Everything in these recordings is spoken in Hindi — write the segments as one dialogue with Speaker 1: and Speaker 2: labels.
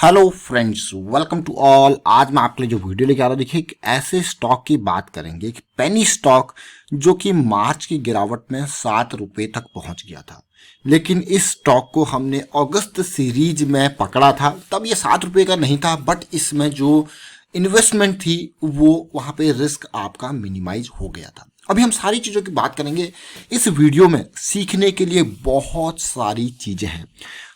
Speaker 1: Hello friends, welcome to all. आज मैं आपके लिए जो वीडियो लेके आ रहा हूँ, देखिए एक ऐसे स्टॉक की बात करेंगे, एक पेनी स्टॉक जो कि मार्च की गिरावट में 7 रुपए तक पहुंच गया था। लेकिन इस स्टॉक को हमने अगस्त सीरीज में पकड़ा था, तब ये 7 रुपए का नहीं था, बट इसमें जो इन्वेस्टमेंट थी वो वहां पे रिस्क आपका मिनिमाइज हो गया था। अभी हम सारी चीज़ों की बात करेंगे इस वीडियो में। सीखने के लिए बहुत सारी चीज़ें हैं।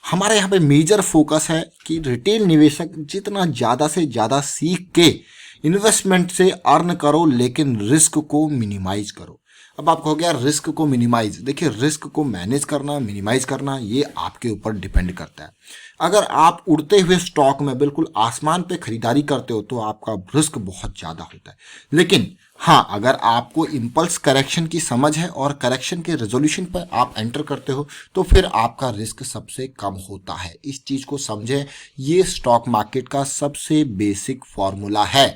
Speaker 1: हमारे यहाँ पे मेजर फोकस है कि रिटेल निवेशक जितना ज़्यादा से ज़्यादा सीख के इन्वेस्टमेंट से अर्न करो, लेकिन रिस्क को मिनिमाइज करो। अब आप कहोगे यार रिस्क को मिनिमाइज, देखिए रिस्क को मैनेज करना, मिनिमाइज करना, ये आपके ऊपर डिपेंड करता है। अगर आप उड़ते हुए स्टॉक में बिल्कुल आसमान पे खरीदारी करते हो तो आपका रिस्क बहुत ज़्यादा होता है। लेकिन हाँ, अगर आपको इम्पल्स करेक्शन की समझ है और करेक्शन के रेजोल्यूशन पर आप एंटर करते हो तो फिर आपका रिस्क सबसे कम होता है। इस चीज़ को समझें, ये स्टॉक मार्केट का सबसे बेसिक फॉर्मूला है।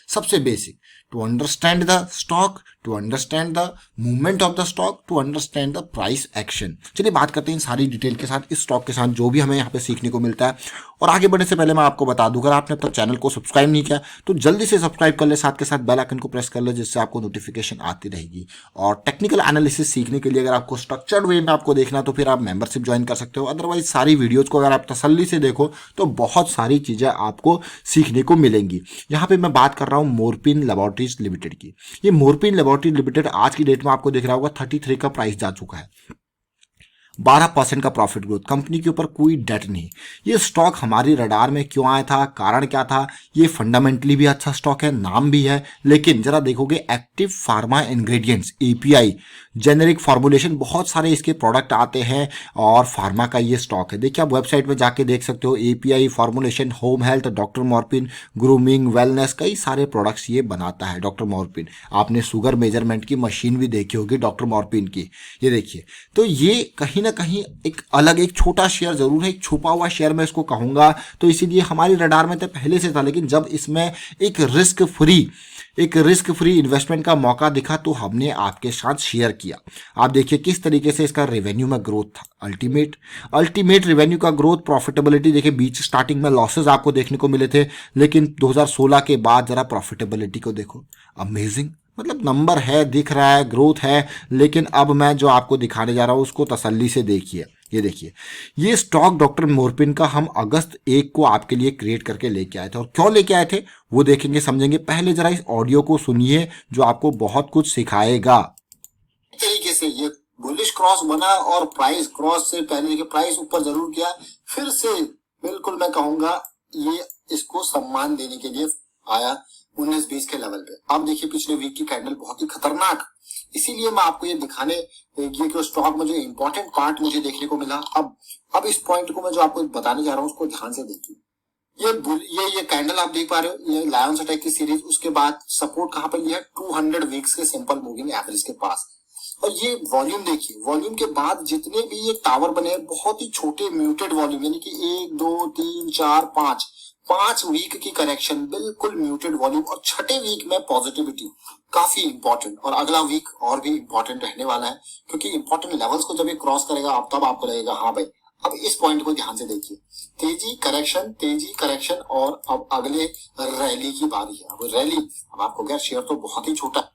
Speaker 1: सबसे basic to understand the stock, to understand the movement of the stock, to understand the price action. चलिए बात करते हैं इन सारी डिटेल के साथ, इस स्टॉक के साथ जो भी हमें यहाँ पे सीखने को मिलता है। और आगे बढ़ने से पहले मैं आपको बता दूं, अगर आपने अब तक चैनल को सब्सक्राइब नहीं किया तो जल्दी से सब्सक्राइब कर ले, साथ के साथ बेल आइकन को प्रेस कर ले, जिससे आपको नोटिफिकेशन आती रहेगी। और टेक्निकल एनालिसिस सीखने के लिए अगर आपको स्ट्रक्चर्ड वे में आपको देखना तो फिर आप मेंबरशिप ज्वाइन कर सकते हो। अदरवाइज सारी वीडियोज को अगर आप तसल्ली से देखो तो बहुत सारी चीज़ें आपको सीखने को मिलेंगी। यहाँ पे मैं बात कर रहा हूँ मोरपिन लेबोरेटरीज लिमिटेड की। ये मोरपिन लेबोरेटरी लिमिटेड आज की डेट में आपको दिख रहा होगा 33 का प्राइस जा चुका है। 12% का प्रॉफिट ग्रोथ, कंपनी के ऊपर कोई डेट नहीं। ये स्टॉक हमारी रडार में क्यों आया था, कारण क्या था? ये फंडामेंटली भी अच्छा स्टॉक है, नाम भी है, लेकिन जरा देखोगे active pharma ingredients, API, generic formulation, बहुत सारे इसके प्रोडक्ट आते हैं और फार्मा का ये स्टॉक है। देखिए आप वेबसाइट में जाके देख सकते हो, API, formulation, home health, doctor Morepen, grooming, wellness, कई सारे प्रोडक्ट्स ये बनाता है डॉक्टर मॉर्पिन। आपने शुगर मेजरमेंट की मशीन भी देखी होगी डॉक्टर मॉर्पिन की, ये देखिए। तो ये कहीं ना कहीं एक अलग, एक छोटा शेयर जरूर है, एक छुपा हुआ शेयर मैं इसको कहूंगा, तो इसीलिए हमारी रडार में तो पहले से था। लेकिन जब इसमें एक रिस्क फ्री इन्वेस्टमेंट का मौका दिखा तो हमने आपके साथ शेयर किया। आप देखिए किस तरीके से इसका रेवेन्यू में ग्रोथ था, अल्टीमेट रेवेन्यू का ग्रोथ, प्रॉफिटेबिलिटी देखिए, बीच स्टार्टिंग में लॉसेस आपको देखने को मिले थे, लेकिन 2016 के बाद जरा प्रॉफिटेबिलिटी को देखो, अमेजिंग। मतलब नंबर है, दिख रहा है, ग्रोथ है। लेकिन अब मैं जो आपको दिखाने जा रहा हूं उसको तसल्ली से देखिए। ये देखिए, ये स्टॉक डॉक्टर मोरपिन का हम अगस्त 1 को आपके लिए क्रिएट करके लेके आए थे। और क्यों लेके आए थे वो देखेंगे, समझेंगे। पहले जरा इस ऑडियो को सुनिए जो आपको बहुत कुछ सिखाएगा।
Speaker 2: तरीके से ये बुलिश क्रॉस बना और प्राइस क्रॉस से पहले देखिए प्राइस ऊपर जरूर किया, फिर से बिल्कुल मैं कहूंगा ये इसको सम्मान देने के लिए आया 19-20 के लेवल पे। अब देखिए पिछले वीक की कैंडल बहुत ही खतरनाक, इसीलिए मैं आपको ये दिखाने, ये स्टॉक में जो इंपॉर्टेंट पार्ट मुझे देखने को मिला। अब इस पॉइंट को मैं जो आपको बताने जा रहा हूँ उसको ध्यान से देखिए। ये कैंडल आप देख पा रहे हो, ये लायंस अटैक की सीरीज, उसके बाद सपोर्ट कहां पर लिया, 200 वीक्स के सिंपल मूविंग एवरेज के पास। और ये वॉल्यूम देखिए, वॉल्यूम के बाद जितने भी ये टावर बने बहुत ही छोटे म्यूटेड वॉल्यूम, यानी कि 1 2 3 4 5 वीक की करेक्शन, बिल्कुल म्यूटेड वॉल्यूम, और छठे वीक में पॉजिटिविटी, काफी इंपॉर्टेंट। और अगला वीक और भी इंपॉर्टेंट रहने वाला है, क्योंकि इंपॉर्टेंट लेवल्स को जब ये क्रॉस करेगा तब आपको लगेगा हाँ भाई। अब इस पॉइंट को ध्यान से देखिए, तेजी करेक्शन और अब अगले रैली की बारी है। अब रैली, अब आपको क्या, शेयर तो बहुत ही छोटा है।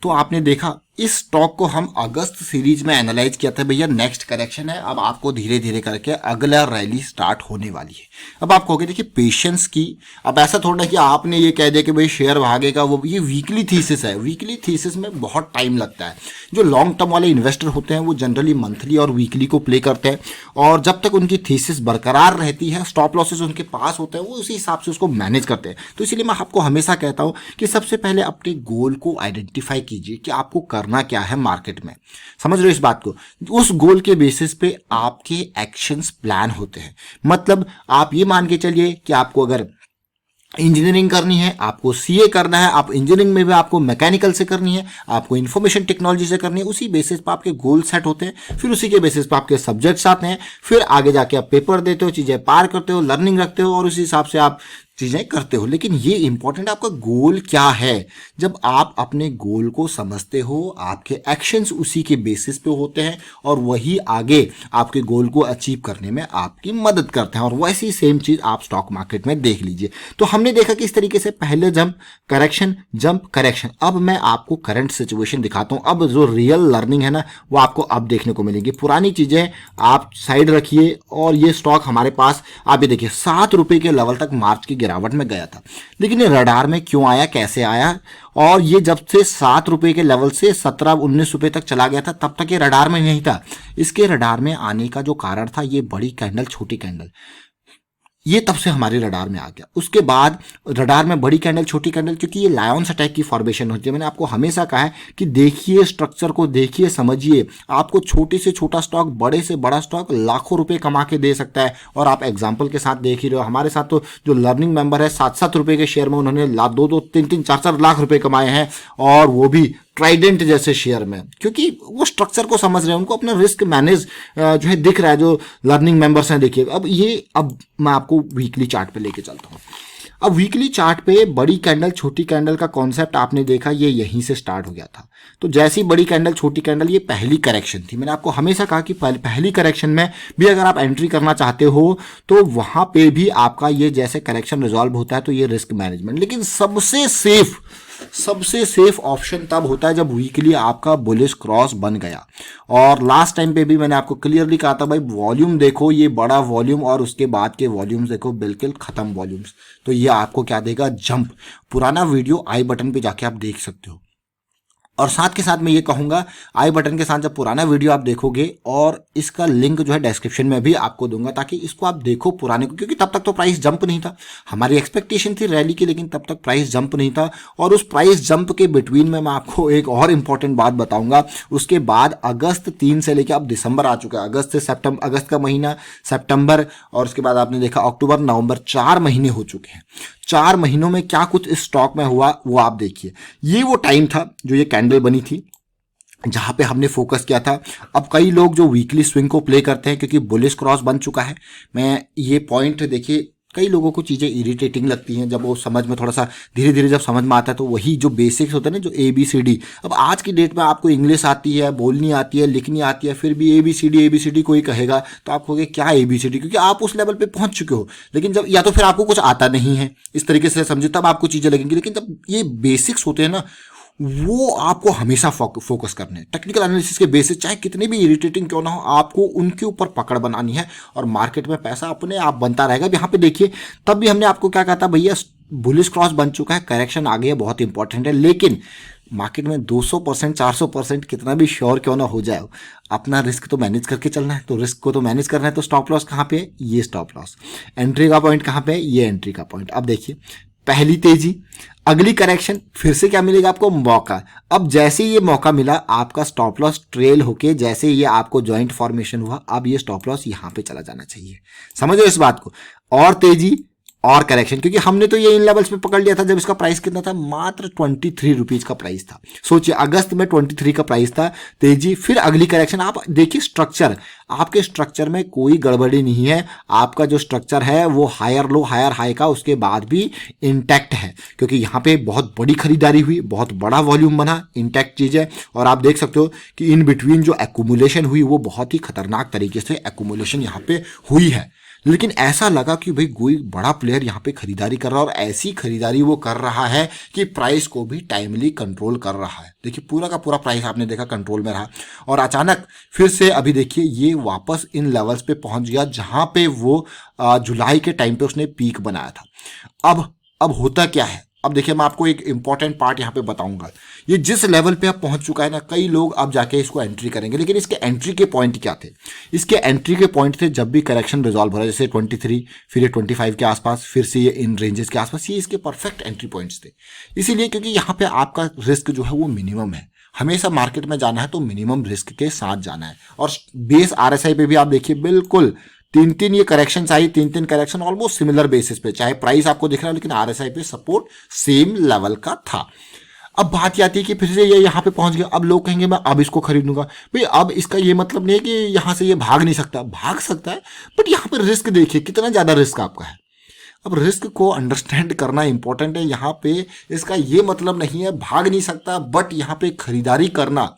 Speaker 1: तो आपने देखा इस स्टॉक को हम अगस्त सीरीज में एनालाइज किया था, भैया नेक्स्ट करेक्शन है, अब आपको धीरे धीरे करके अगला रैली स्टार्ट होने वाली है। अब आप कहोगे देखिए पेशेंस की, अब ऐसा थोड़ा कि आपने ये कह दिया कि भाई शेयर भागेगा, वो ये वीकली थीसिस है। वीकली थीसिस में बहुत टाइम लगता है। जो लॉन्ग टर्म वाले इन्वेस्टर होते हैं वो जनरली मंथली और वीकली को प्ले करते हैं, और जब तक उनकी थीसिस बरकरार रहती है, स्टॉप लॉसेस उनके पास होते हैं, वो उसी हिसाब से उसको मैनेज करते हैं। तो इसीलिए मैं आपको हमेशा कहता हूँ कि सबसे पहले अपने गोल को आइडेंटिफाई कीजिए कि आपको करना क्या है मार्केट में। समझ रहे हो इस बात को? उस गोल के बेसिस पे आपके एक्शंस प्लान होते हैं। मतलब आप ये मान के चलिए कि आपको अगर इंजीनियरिंग करनी है, आपको सीए करना है, आप इंजीनियरिंग में भी आपको मैकेनिकल से करनी है, आपको इंफॉर्मेशन टेक्नोलॉजी से करनी है, उसी बेसिस पर आपके गोल सेट होते हैं। फिर उसी के बेसिस पर आपके सब्जेक्ट्स आते हैं, फिर आगे जाके आप पेपर देते हो, चीज़ें पार करते हो, लर्निंग रखते हो, और उसी हिसाब से आप चीजें करते हो, लेकिन ये इंपॉर्टेंट आपका गोल क्या है। जब आप अपने गोल को समझते हो, आपके एक्शंस उसी के बेसिस पे होते हैं और वही आगे आपके गोल को अचीव करने में आपकी मदद करते हैं। और वैसी सेम चीज आप स्टॉक मार्केट में देख लीजिए। तो हमने देखा कि इस तरीके से पहले जंप करेक्शन। अब मैं आपको करंट सिचुएशन दिखाता हूं। अब जो रियल लर्निंग है ना, वो आपको अब देखने को मिलेगी। पुरानी चीजें आप साइड रखिए और ये स्टॉक हमारे पास आप ये देखिए 7 रुपए के लेवल तक मार्च की गिरावट में गया था, लेकिन ये रडार में क्यों आया, कैसे आया, और ये जब से 7 रुपए के लेवल से 17-19 रुपए तक चला गया था, तब तक ये रडार में नहीं था। इसके रडार में आने का जो कारण था ये बड़ी कैंडल छोटी कैंडल, ये तब से हमारे रडार में आ गया। उसके बाद रडार में बड़ी कैंडल छोटी कैंडल, क्योंकि ये लायंस अटैक की फॉर्मेशन होती है। मैंने आपको हमेशा कहा है कि देखिए स्ट्रक्चर को, देखिए समझिए। आपको छोटे से छोटा स्टॉक, बड़े से बड़ा स्टॉक लाखों रुपए कमा के दे सकता है। और आप एग्जांपल के साथ देख ही रहे हो, हमारे साथ तो जो लर्निंग मेंबर है 7-7 रुपए के शेयर में उन्होंने 2-2, 3-3, 4-4 लाख रुपए कमाए हैं, और वो भी ट्राइडेंट जैसे शेयर में, क्योंकि वो स्ट्रक्चर को समझ रहे हैं, उनको अपना रिस्क मैनेज जो है दिख रहा है। जो लर्निंग मेंबर्स हैं, देखिए अब मैं आपको वीकली चार्ट पे लेके चलता हूँ। अब वीकली चार्ट पे बड़ी कैंडल छोटी कैंडल का कॉन्सेप्ट आपने देखा, ये यहीं से स्टार्ट हो गया था। तो जैसी बड़ी कैंडल छोटी कैंडल, ये पहली करेक्शन थी। मैंने आपको हमेशा कहा कि पहली करेक्शन में भी अगर आप एंट्री करना चाहते हो तो वहां पे भी आपका ये जैसे करेक्शन रिजॉल्व होता है तो ये रिस्क मैनेजमेंट। लेकिन सबसे सेफ ऑप्शन तब होता है जब वीकली आपका बुलिश क्रॉस बन गया। और लास्ट टाइम पे भी मैंने आपको क्लियरली कहा था, भाई वॉल्यूम देखो, ये बड़ा वॉल्यूम और उसके बाद के वॉल्यूम्स देखो, बिल्कुल खत्म वॉल्यूम्स। तो ये आपको क्या देगा, जंप। पुराना वीडियो आई बटन पे जाके आप देख सकते हो। और साथ के साथ मैं ये कहूंगा, आई बटन के साथ जब पुराना वीडियो आप देखोगे, और इसका लिंक जो है डिस्क्रिप्शन में भी आपको दूंगा, ताकि इसको आप देखो पुराने को, क्योंकि तब तक तो प्राइस जंप नहीं था। हमारी एक्सपेक्टेशन थी रैली की, लेकिन तब तक प्राइस जंप नहीं था। और उस प्राइस जंप के बिटवीन में मैं आपको एक और इंपॉर्टेंट बात बताऊंगा। उसके बाद अगस्त 3 से लेकर अब दिसंबर आ चुका है, अगस्त से सितंबर, अगस्त का महीना, सितंबर, और उसके बाद आपने देखा अक्टूबर, नवंबर, 4 महीने हो चुके हैं। 4 महीनों में क्या कुछ इस स्टॉक में हुआ वो आप देखिए। ये वो टाइम था जो ये कैंडल बनी थी, जहां पे हमने फोकस किया था। अब कई लोग जो वीकली स्विंग को प्ले करते हैं, क्योंकि बुलिश क्रॉस बन चुका है, मैं ये पॉइंट देखिए, कई लोगों को चीज़ें इरिटेटिंग लगती हैं जब वो समझ में थोड़ा सा धीरे धीरे जब समझ में आता है, तो वही जो बेसिक्स होते हैं ना, जो ABCD। अब आज की डेट में आपको इंग्लिश आती है, बोलनी आती है, लिखनी आती है, फिर भी ABCD कोई कहेगा तो आप कहोगे क्या ABCD, क्योंकि आप उस लेवल पे पहुंच चुके हो। लेकिन जब या तो फिर आपको कुछ आता नहीं है, इस तरीके से समझे, तब आपको चीज़ें लगेंगी। लेकिन जब ये बेसिक्स होते हैं ना, वो आपको हमेशा फोकस करने हैं। टेक्निकल एनालिसिस के बेसिस चाहे कितने भी इरिटेटिंग क्यों ना हो, आपको उनके ऊपर पकड़ बनानी है, और मार्केट में पैसा अपने आप बनता रहेगा। अब यहाँ पे देखिए, तब भी हमने आपको क्या कहा था, भैया बुलिश क्रॉस बन चुका है, करेक्शन आ गई है, बहुत इंपॉर्टेंट है। लेकिन मार्केट में 200%, 400% कितना भी श्योर क्यों ना हो जाए, अपना रिस्क तो मैनेज करके चलना है। तो रिस्क को तो मैनेज करना है। तो स्टॉप लॉस कहाँ पे है, ये स्टॉप लॉस। एंट्री का पॉइंट कहाँ पे है, ये एंट्री का पॉइंट। अब देखिए, पहली तेजी, अगली करेक्शन, फिर से क्या मिलेगा आपको, मौका। अब जैसे ये मौका मिला, आपका स्टॉप लॉस ट्रेल होके, जैसे ये आपको जॉइंट फॉर्मेशन हुआ, अब ये स्टॉप लॉस यहां पे चला जाना चाहिए। समझो इस बात को। और तेजी और करेक्शन, क्योंकि हमने तो ये इन लेवल्स पे पकड़ लिया था जब इसका प्राइस कितना था, मात्र 23 रुपीज का प्राइस था। सोचिए, अगस्त में 23 का प्राइस था। तेजी, फिर अगली करेक्शन। आप देखिए स्ट्रक्चर, आपके स्ट्रक्चर में कोई गड़बड़ी नहीं है। आपका जो स्ट्रक्चर है वो हायर लो हायर हाई का उसके बाद भी इंटैक्ट है, क्योंकि यहाँ पे बहुत बड़ी खरीदारी हुई, बहुत बड़ा वॉल्यूम बना, इंटैक्ट चीज है। और आप देख सकते हो कि इन बिटवीन जो एक्यूमुलेशन हुई, वो बहुत ही खतरनाक तरीके से एक्यूमुलेशन यहाँ पे हुई है। लेकिन ऐसा लगा कि भाई कोई बड़ा प्लेयर यहाँ पे खरीदारी कर रहा है, और ऐसी खरीदारी वो कर रहा है कि प्राइस को भी टाइमली कंट्रोल कर रहा है। देखिए, पूरा का पूरा प्राइस आपने देखा कंट्रोल में रहा, और अचानक फिर से अभी देखिए ये वापस इन लेवल्स पे पहुंच गया जहां पे वो जुलाई के टाइम पे उसने पीक बनाया था। अब होता क्या है, अब देखिए मैं आपको एक इंपॉर्टेंट पार्ट यहाँ पे बताऊंगा। ये जिस लेवल पे अब पहुंच चुका है ना, कई लोग अब जाके इसको एंट्री करेंगे, लेकिन इसके एंट्री के पॉइंट क्या थे? इसके एंट्री के पॉइंट थे जब भी करेक्शन रिजॉल्व हो रहा है, जैसे 23, फिर ये 25 के आसपास, फिर से ये इन रेंजेस के आसपास, ये इसके परफेक्ट एंट्री पॉइंट्स थे। इसीलिए क्योंकि यहाँ पे आपका रिस्क जो है वो मिनिमम है। हमेशा मार्केट में जाना है तो मिनिमम रिस्क के साथ जाना है। और बेस RSI पे भी आप देखिए, बिल्कुल 3 ये करेक्शन आई, 3 करेक्शन ऑलमोस्ट सिमिलर बेसिस पे, चाहे प्राइस आपको दिख रहा है, लेकिन RSI पे सपोर्ट सेम लेवल का था। अब बात ये आती है कि फिर से ये यहाँ पे पहुंच गया। अब लोग कहेंगे मैं अब इसको खरीदूंगा। भाई अब इसका ये मतलब नहीं है कि यहाँ से ये भाग नहीं सकता, भाग सकता है, बट यहाँ पे रिस्क देखिए कितना ज्यादा रिस्क आपका है। अब रिस्क को अंडरस्टैंड करना इंपॉर्टेंट है। यहाँ पे इसका ये मतलब नहीं है भाग नहीं सकता, बट यहाँ पे खरीदारी करना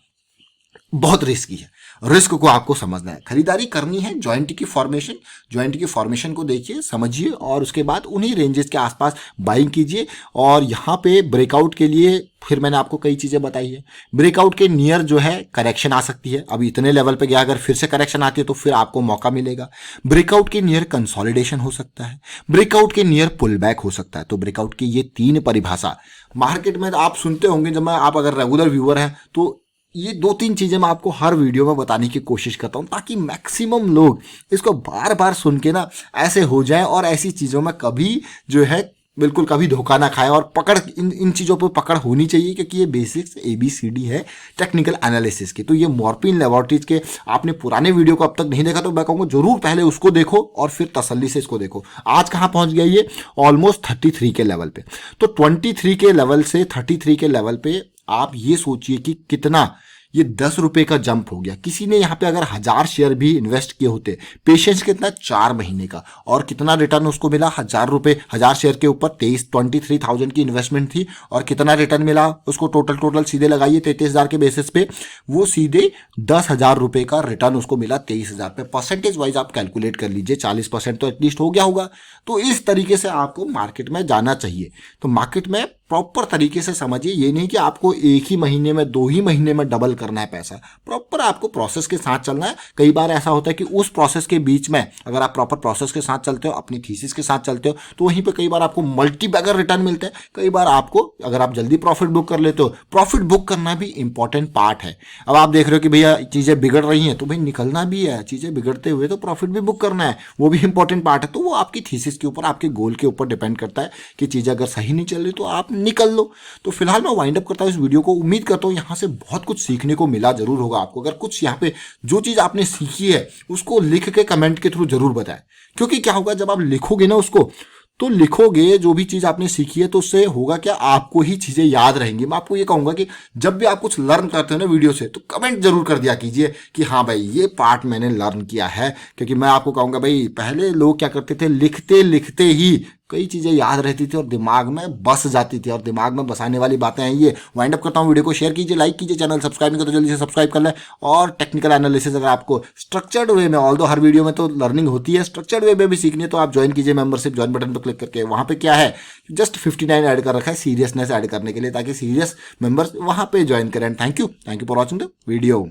Speaker 1: बहुत रिस्की है। रिस्क को आपको समझना है। खरीदारी करनी है ज्वाइंट की फॉर्मेशन को देखिए, समझिए और उसके बाद उन्हीं रेंजेस के आसपास बाइंग कीजिए। और यहाँ पे ब्रेकआउट के लिए फिर मैंने आपको कई चीजें बताई है। ब्रेकआउट के नियर जो है करेक्शन आ सकती है, अभी इतने लेवल पे गया, अगर फिर से करेक्शन आती है तो फिर आपको मौका मिलेगा। ब्रेकआउट के नियर कंसोलिडेशन हो सकता है, ब्रेकआउट के नियर पुल बैक हो सकता है। तो ब्रेकआउट की ये 3 परिभाषा मार्केट में आप सुनते होंगे। जब मैं आप अगर रेगुलर व्यूअर हैं तो ये 2-3 चीजें मैं आपको हर वीडियो में बताने की कोशिश करता हूं, ताकि मैक्सिमम लोग इसको बार बार सुन के ना ऐसे हो जाएं और ऐसी चीजों में कभी जो है बिल्कुल कभी धोखा ना खाए। और पकड़ इन चीजों पर पकड़ होनी चाहिए, क्योंकि ये बेसिक्स ABCD है टेक्निकल एनालिसिस की। तो ये मॉर्फिन लेबोरेटरीज के आपने पुराने वीडियो को अब तक नहीं देखा तो मैं कहूँगा जरूर पहले उसको देखो और फिर तसल्ली से इसको देखो। आज कहाँ पहुंच गया ये? ऑलमोस्ट 33 के लेवल पे। तो 23 के लेवल से 33 के लेवल पे आप ये सोचिए कि कितना ये 10 रुपए का जंप हो गया। किसी ने यहाँ पे अगर 1000 शेयर भी इन्वेस्ट किए होते, पेशेंस कितना 4 महीने का, और कितना रिटर्न उसको मिला? 1000 रुपए 1000 शेयर के ऊपर 23,000 की इन्वेस्टमेंट थी और कितना रिटर्न मिला उसको? टोटल सीधे लगाइए 33,000 के बेसिस पे, वो सीधे 10,000 रुपए का रिटर्न उसको मिला 23,000 पे। परसेंटेज वाइज आप कैलकुलेट कर लीजिए, 40% तो एटलीस्ट हो गया होगा। तो इस तरीके से आपको मार्केट में जाना चाहिए। तो मार्केट में प्रॉपर तरीके से समझिए, ये नहीं कि आपको एक ही महीने में 2 ही महीने में डबल करना है पैसा। प्रॉपर आपको प्रोसेस के साथ चलना है। कई बार ऐसा होता है कि उस प्रोसेस के बीच में अगर आप प्रॉपर प्रोसेस के साथ चलते हो, अपनी थीसिस के साथ चलते हो, तो वहीं पे कई बार आपको मल्टी बैगर रिटर्न मिलते हैं। कई बार आपको अगर आप जल्दी प्रॉफिट बुक कर लेते हो, प्रॉफिट बुक करना भी इंपॉर्टेंट पार्ट है। अब आप देख रहे हो कि भैया चीजें बिगड़ रही हैं, तो भाई निकलना भी है। चीजें बिगड़ते हुए तो प्रॉफिट भी बुक करना है, वो भी इंपॉर्टेंट पार्ट है। तो वो आपकी थीसिस के ऊपर, आपके गोल के ऊपर डिपेंड करता है कि चीजें अगर सही नहीं चल रही तो आप निकल लो। तो फिलहाल मैं वाइंड अप करता हूं इस वीडियो को। उम्मीद करता हूं यहां से बहुत कुछ सीखने को मिला जरूर होगा आपको। अगर कुछ यहां पे जो चीज आपने सीखी है उसको लिख के कमेंट के थ्रू जरूर बताएं, क्योंकि क्या होगा जब आप लिखोगे ना उसको, तो लिखोगे जो भी चीज आपने सीखी है, तो उससे होगा क्या, आपको ही चीजें याद रहेंगी। मैं आपको ये कहूंगा कि जब भी आप कुछ लर्न करते हो ना वीडियो से, तो कमेंट जरूर कर दिया कीजिए कि हाँ भाई ये पार्ट मैंने लर्न किया है। क्योंकि मैं आपको कहूंगा भाई पहले लोग क्या करते थे, लिखते लिखते ही कई चीजें याद रहती थी और दिमाग में बस जाती थी, और दिमाग में बसाने वाली बातें हैं ये। वाइंड अप करता हूँ, वीडियो को शेयर कीजिए, लाइक कीजिए, चैनल सब्सक्राइब नहीं कर तो जल्दी से सब्सक्राइब कर लें। और टेक्निकल एनालिसिस अगर आपको स्ट्रक्चर्ड वे में, ऑल्दो हर वीडियो में तो लर्निंग होती है, स्ट्रक्चर्ड वे में भी सीखनी है तो आप ज्वाइन कीजिए मेंबरशिप, ज्वाइन बटन पर क्लिक करके। वहां पे क्या है, जस्ट 59 ऐड कर रखा है सीरियसनेस ऐड करने के लिए, ताकि सीरियस मेंबर्स वहां पे ज्वाइन करें। Thank you for watching the video.